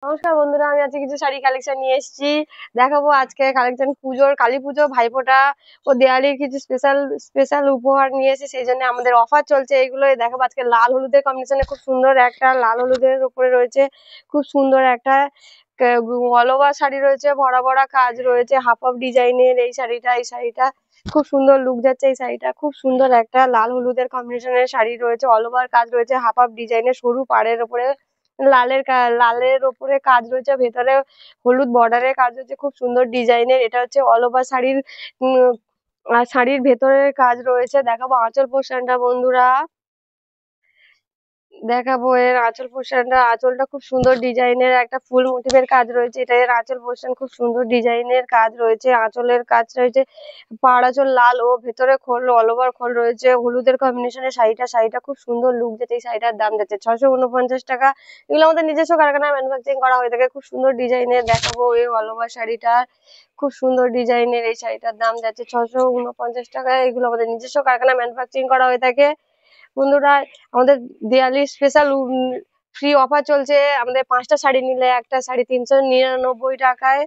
নমস্কার বন্ধুরা, আমি আজকে কিছু শাড়ি কালেকশন নিয়ে এসেছি। দেখাবো আজকে কালেকশন পুজোর, কালী পুজো, ভাইফোঁটা ও দেওয়ালির কিছু স্পেশাল স্পেশাল উপহার নিয়ে এসেছি। সেই জন্য আমাদের অফার চলছে। এইগুলোই দেখাবো আজকে। লাল হলুদের কম্বিনেশনে খুব সুন্দর একটা, লাল হলুদের উপরে রয়েছে খুব সুন্দর একটা অল ওভার শাড়ি রয়েছে, ভরা ভরা কাজ রয়েছে, হাফ অফ ডিজাইনের এই শাড়িটা খুব সুন্দর লুক যাচ্ছে। এই শাড়িটা খুব সুন্দর একটা লাল হলুদের কম্বিনেশনের শাড়ি রয়েছে, অল ওভার কাজ রয়েছে, হাফ অফ ডিজাইনের সরু পাড়ের উপরে লালের ওপরে কাজ রয়েছে, ভেতরে হলুদ বর্ডারের কাজ রয়েছে, খুব সুন্দর ডিজাইনের। এটা হচ্ছে অল ওভার শাড়ির আর শাড়ির ভেতরের কাজ রয়েছে। দেখাবো আঁচল পোর্শনটা বন্ধুরা, দেখাবো এর আঁচল পোর্শনটা। আঁচলটা খুব সুন্দর ডিজাইনের একটা ফুল মোটিভের কাজ রয়েছে। এটা এর আঁচল পোর্শন, খুব সুন্দর ডিজাইনের কাজ রয়েছে, আঁচলের কাজ রয়েছে। পাড় আঁচল লাল ও ভেতরে খোল, অল ওভার খোল রয়েছে হলুদের কম্বিনেশনের শাড়িটা খুব সুন্দর লুক যাচ্ছে। এই শাড়িটার দাম যাচ্ছে 649 টাকা। এগুলো আমাদের নিজস্ব কারখানায় ম্যানুফ্যাকচারিং করা হয়ে থাকে। খুব সুন্দর ডিজাইনের। দেখাবো এই অল ওভার শাড়িটা, খুব সুন্দর ডিজাইনের। এই শাড়িটার দাম যাচ্ছে 649 টাকা। এগুলো আমাদের নিজস্ব কারখানায় ম্যানুফ্যাকচারিং করা হয়ে থাকে বন্ধুরা। আমাদের দিওয়ালি স্পেশাল ফ্রি অফার চলছে। আমাদের 5টা শাড়ি নিলে একটা শাড়ি 399 টাকায়,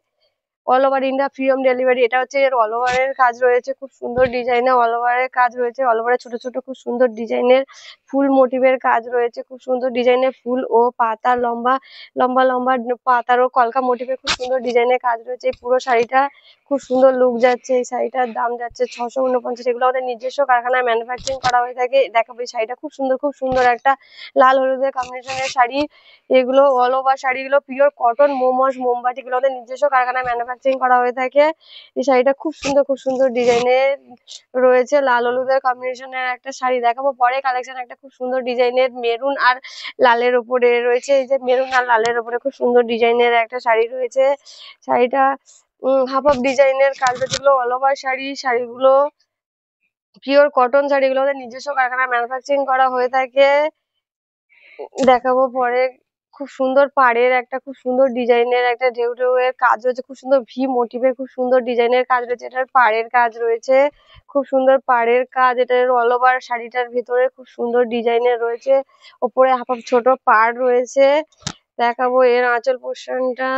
all over India free home delivery. এটা হচ্ছে এর অল ওভারের কাজ রয়েছে, খুব সুন্দর ডিজাইনের অল ওভারের কাজ রয়েছে। অল ওভারে ছোট ছোট খুব সুন্দর ডিজাইনের ফুল মোটিভের কাজ রয়েছে, খুব সুন্দর ডিজাইনের ফুল ও পাতা, লম্বা লম্বা লম্বা পাতার ও কলকা মোটিভের খুব সুন্দর ডিজাইনের কাজ রয়েছে। এই পুরো শাড়িটা খুব সুন্দর লুক যাচ্ছে। এই শাড়িটার দাম যাচ্ছে 649। এগুলো আমাদের নিজস্ব কারখানায় ম্যানুফ্যাকচারিং করা হয়ে থাকে। দেখাবো এই শাড়িটা, খুব সুন্দর একটা লাল হলুদের কম্বিনেশনের শাড়ি। এগুলো অল ওভার শাড়িগুলো পিওর কটন, মোমবাতি, এগুলো আমাদের নিজস্ব কারখানায় ম্যানুফ্যাকচারিং করা হয়ে থাকে। এই শাড়িটা খুব সুন্দর ডিজাইনের রয়েছে, লাল হলুদের কম্বিনেশনের একটা শাড়ি। দেখাবো পরে কালেকশন একটা খুব সুন্দর ডিজাইনের মেরুন আর লালের উপরে রয়েছে। এই যে মেরুন আর লালের উপরে খুব সুন্দর ডিজাইনের একটা শাড়ি রয়েছে। শাড়িটা হাফ অফ ডিজাইনের কাজ রয়েছে। এগুলো অল ওভার শাড়িগুলো পিওর কটন শাড়ি, এগুলো আমাদের নিজস্ব কারখানায় ম্যানুফ্যাকচারিং করা হয়ে থাকে। দেখাবো পরে খুব সুন্দর পাড়ের একটা, খুব সুন্দর ডিজাইনের একটা ঢেউ ঢেউ এর কাজ রয়েছে, খুব সুন্দর ভি মোটিভের খুব সুন্দর ডিজাইনের কাজ রয়েছে। এটার পাড়ের কাজ রয়েছে, খুব সুন্দর পাড়ের কাজ। এটার অল ওভার শাড়িটার ভিতরে খুব সুন্দর ডিজাইনের রয়েছে, ওপরে হাফ হাফ ছোট পাড় রয়েছে। দেখাবো এর আঁচল পোর্শনটা।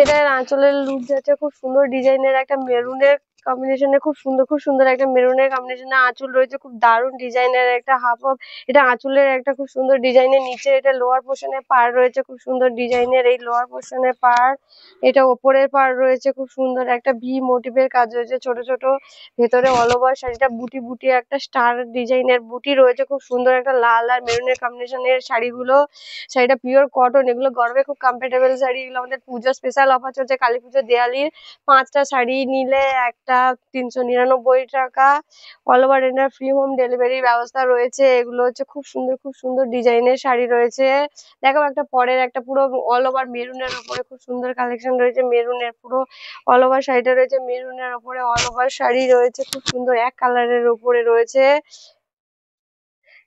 এটার আঁচলের লুক যাচ্ছে খুব সুন্দর ডিজাইনের একটা মেরুনের কম্বিনেশনে, খুব সুন্দর একটা মেরুনের কম্বিনেশনে আঁচল রয়েছে, খুব দারুণ ডিজাইনের একটা হাফ অফ। এটা আঁচলের একটা খুব সুন্দর ডিজাইনের। নিচে এটা লোয়ার পোর্শনে পাড় রয়েছে, খুব সুন্দর ডিজাইনের এই লোয়ার পোর্শনে পাড়। এটা ওপরের পাড় রয়েছে, খুব সুন্দর একটা ভি মোটিভের কাজ রয়েছে, ছোট ছোট। ভেতরে অল ওভার শাড়িটা বুটি বুটি একটা স্টার ডিজাইনের বুটি রয়েছে, খুব সুন্দর একটা লাল আর মেরুনের কম্বিনেশনের শাড়িগুলো। শাড়িটা পিওর কটন, এগুলো গরমে খুব কমফোর্টেবল শাড়ি। এগুলো আমাদের পুজো স্পেশাল অফার চলছে, কালী পুজো, দেওয়ালির। 5টা শাড়ি নিলে একটা 399 টাকা। All over India free home delivery ব্যবস্থা রয়েছে। এগুলো হচ্ছে খুব সুন্দর ডিজাইনের শাড়ি রয়েছে। দেখো একটা পরের একটা পুরো অল ওভার মেরুনের উপরে খুব সুন্দর কালেকশন রয়েছে। মেরুনের পুরো অল ওভার শাড়িটা রয়েছে, মেরুনের উপরে অল ওভার শাড়ি রয়েছে, খুব সুন্দর এক কালারের উপরে রয়েছে।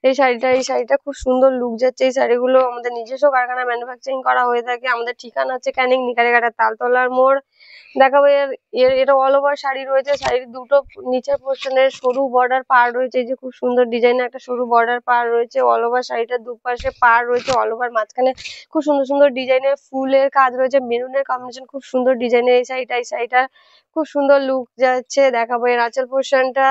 এই শাড়িটা খুব সুন্দর লুক যাচ্ছে। এই শাড়িগুলো আমাদের নিজস্ব কারখানায় ম্যানুফ্যাকচারিং করা হয়ে থাকে। আমাদের ঠিকানা হচ্ছে ক্যানিং নিকারেঘাটা তালতলার মোড়। দেখাবো এটা অল ওভার শাড়ি রয়েছে। শাড়ির দুটো নিচের পোর্শনের সরু বর্ডার পাড় রয়েছে। এই যে খুব সুন্দর ডিজাইনের একটা সরু বর্ডার পাড় রয়েছে। অল ওভার শাড়িটার দুপাশে পাড় রয়েছে, অল ওভার মাঝখানে খুব সুন্দর ডিজাইনের ফুলের কাজ রয়েছে, মেরুনের কম্বিনেশন খুব সুন্দর ডিজাইনের। এই শাড়িটা খুব সুন্দর লুক যাচ্ছে। দেখাবো এর আঁচল পোর্শনটা।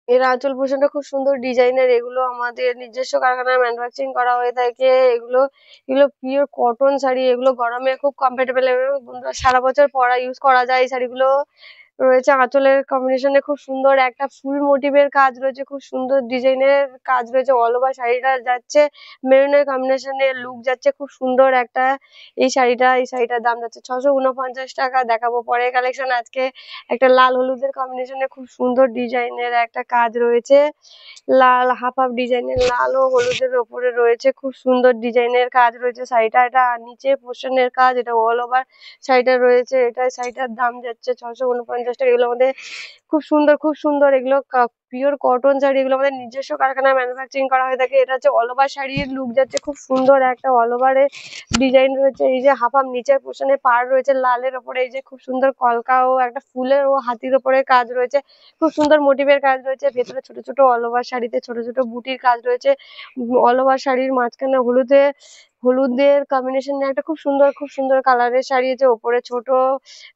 এর আঁচল পোর্শনটা খুব সুন্দর ডিজাইনের। এগুলো আমাদের নিজস্ব কারখানায় ম্যানুফ্যাকচারিং করা হয়ে থাকে। এগুলো এগুলো পিওর কটন শাড়ি। এগুলো গরমে খুব কমফোর্টেবল এবং বন্ধুরা সারা বছর পরা ইউজ করা যায়। এই শাড়িগুলো রয়েছে আঁচলের কম্বিনেশনে খুব সুন্দর একটা ফুল মোটিভের কাজ রয়েছে, খুব সুন্দর ডিজাইনের কাজ রয়েছে। অল ওভার শাড়িটা যাচ্ছে মেরুনের কম্বিনেশনে লুক যাচ্ছে, খুব সুন্দর একটা। এই শাড়িটার দাম যাচ্ছে 649 টাকা। দেখাবো পরের কালেকশন আজকে একটা লাল হলুদের কম্বিনেশনে খুব সুন্দর ডিজাইনের একটা কাজ রয়েছে। লাল হাফ হাফ ডিজাইনের লাল ও হলুদের ওপরে রয়েছে, খুব সুন্দর ডিজাইনের কাজ রয়েছে। শাড়িটা নিচে পোর্শনের কাজ, এটা অল ওভার শাড়িটা রয়েছে। শাড়িটার দাম যাচ্ছে 649 50 টাকা। এগুলো আমাদের খুব সুন্দর, খুব সুন্দর। এগুলো পিওর কটন শাড়ি। এগুলো আমাদের নিজস্ব কারখানায় ম্যানুফ্যাকচারিং করা হয়ে থাকে। এটা হচ্ছে অল ওভার শাড়ির লুক যাচ্ছে, খুব সুন্দর একটা অল ওভারে ডিজাইন রয়েছে। এই যে হাফ নিচের পোর্শনে পাড় রয়েছে লালের ওপরে, এই যে খুব সুন্দর কলকা ও একটা ফুলের ও হাতির ওপরে কাজ রয়েছে, খুব সুন্দর মোটিভের কাজ রয়েছে। ভেতরে ছোট ছোট অল ওভার শাড়িতে ছোট ছোট বুটির কাজ রয়েছে। অল ওভার শাড়ির মাঝখানে হলুদের কম্বিনেশনে একটা খুব সুন্দর, খুব সুন্দর কালারের শাড়ি আছে। ওপরে ছোট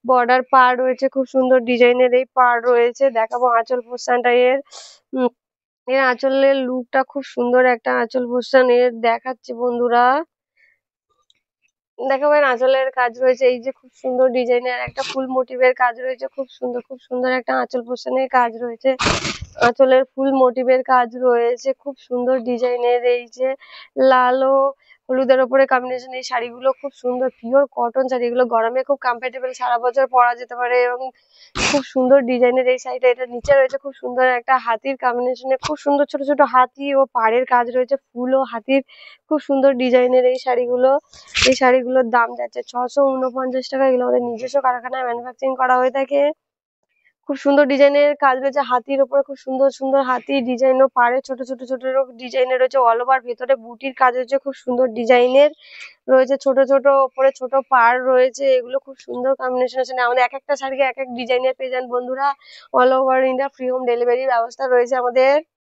বর্ডার পাড় রয়েছে, খুব সুন্দর ডিজাইনের এই পাড় রয়েছে। দেখাবো আঁচল পোর্শনটা এর। উম, এর আঁচলের লুকটা খুব সুন্দর একটা আঁচল পোর্শন এর দেখাচ্ছি বন্ধুরা। দেখাবো এর আঁচলের কাজ রয়েছে, এই যে খুব সুন্দর ডিজাইনের একটা ফুল মোটিভের কাজ রয়েছে, খুব সুন্দর, খুব সুন্দর একটা আঁচল পোর্শনের কাজ রয়েছে। আঁচলের ফুল মোটিভের কাজ রয়েছে, খুব সুন্দর ডিজাইনের। এই যে লাল ও হলুদের ওপরে কম্বিনেশন, এই শাড়িগুলো খুব সুন্দর পিওর কটন শাড়ি। এগুলো গরমে খুব কমফোর্টেবল, সারা বছর পরা যেতে পারে এবং খুব সুন্দর ডিজাইনের এই শাড়িটা। এটা নিচে রয়েছে খুব সুন্দর একটা হাতির কম্বিনেশনে, খুব সুন্দর ছোট ছোট হাতি ও পাড়ের কাজ রয়েছে, ফুল ও হাতির খুব সুন্দর ডিজাইনের এই শাড়িগুলো। এই শাড়িগুলোর দাম যাচ্ছে 649 টাকা। এগুলো আমাদের নিজস্ব কারখানায় ম্যানুফ্যাকচারিং করা হয়ে থাকে। খুব সুন্দর ডিজাইনের কাজ রয়েছে হাতির ওপরে, খুব সুন্দর সুন্দর হাতি ডিজাইন ও পাড়ে ছোট ছোট ছোট ডিজাইনের রয়েছে। অল ওভার ভেতরে বুটির কাজ রয়েছে, খুব সুন্দর ডিজাইনের রয়েছে। ছোট ছোট ওপরে ছোট পাড় রয়েছে, এগুলো খুব সুন্দর কম্বিনেশন আছে। আমাদের এক একটা শাড়িকে এক এক ডিজাইনের পেয়ে যান বন্ধুরা। All over India free home delivery ব্যবস্থা রয়েছে আমাদের।